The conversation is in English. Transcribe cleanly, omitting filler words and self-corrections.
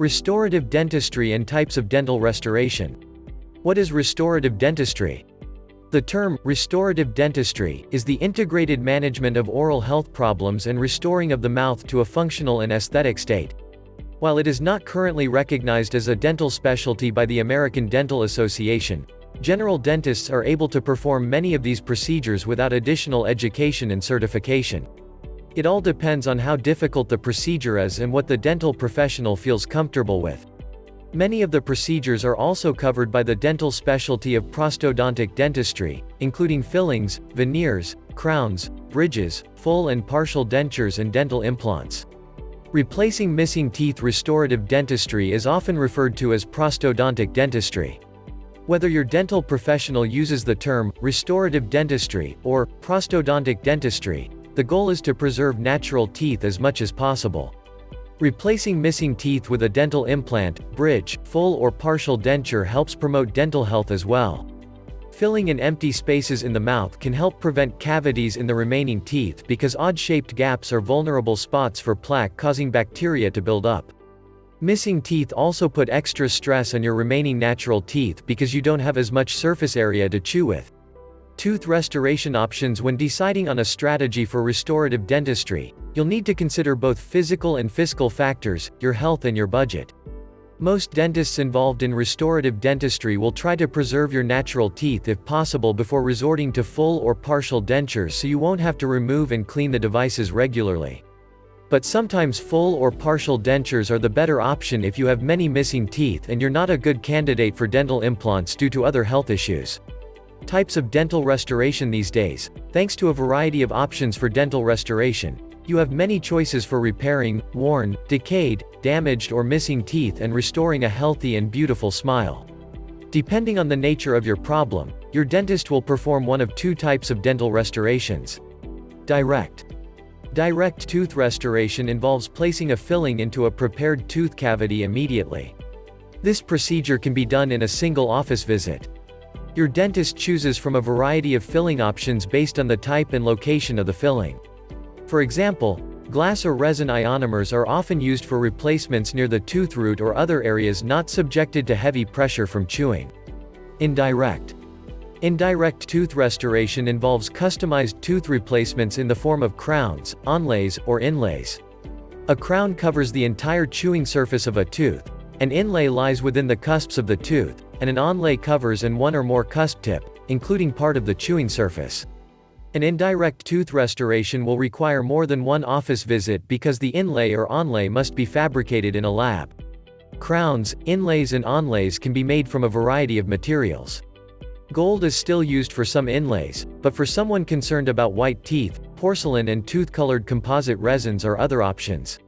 Restorative dentistry and types of dental restoration. What is restorative dentistry? The term, restorative dentistry, is the integrated management of oral health problems and restoring of the mouth to a functional and aesthetic state. While it is not currently recognized as a dental specialty by the American Dental Association, general dentists are able to perform many of these procedures without additional education and certification. It all depends on how difficult the procedure is and what the dental professional feels comfortable with. Many of the procedures are also covered by the dental specialty of prosthodontic dentistry, including fillings, veneers, crowns, bridges, full and partial dentures and dental implants. Replacing missing teeth. Restorative dentistry is often referred to as prosthodontic dentistry. Whether your dental professional uses the term restorative dentistry or prosthodontic dentistry, the goal is to preserve natural teeth as much as possible. Replacing missing teeth with a dental implant, bridge, full or partial denture helps promote dental health as well. Filling in empty spaces in the mouth can help prevent cavities in the remaining teeth because odd-shaped gaps are vulnerable spots for plaque causing bacteria to build up. Missing teeth also put extra stress on your remaining natural teeth because you don't have as much surface area to chew with. Tooth restoration options. When deciding on a strategy for restorative dentistry, you'll need to consider both physical and fiscal factors, your health and your budget. Most dentists involved in restorative dentistry will try to preserve your natural teeth if possible before resorting to full or partial dentures so you won't have to remove and clean the devices regularly. But sometimes full or partial dentures are the better option if you have many missing teeth and you're not a good candidate for dental implants due to other health issues. Types of dental restoration. These days, thanks to a variety of options for dental restoration, you have many choices for repairing worn, decayed, damaged or missing teeth and restoring a healthy and beautiful smile. Depending on the nature of your problem, your dentist will perform one of two types of dental restorations. Direct tooth restoration involves placing a filling into a prepared tooth cavity immediately. This procedure can be done in a single office visit. Your dentist chooses from a variety of filling options based on the type and location of the filling. For example, glass or resin ionomers are often used for replacements near the tooth root or other areas not subjected to heavy pressure from chewing. Indirect tooth restoration involves customized tooth replacements in the form of crowns, onlays, or inlays. A crown covers the entire chewing surface of a tooth, an inlay lies within the cusps of the tooth, and an onlay covers one or more cusp tip, including part of the chewing surface. An indirect tooth restoration will require more than one office visit because the inlay or onlay must be fabricated in a lab. Crowns, inlays and onlays can be made from a variety of materials. Gold is still used for some inlays, but for someone concerned about white teeth, porcelain and tooth-colored composite resins are other options.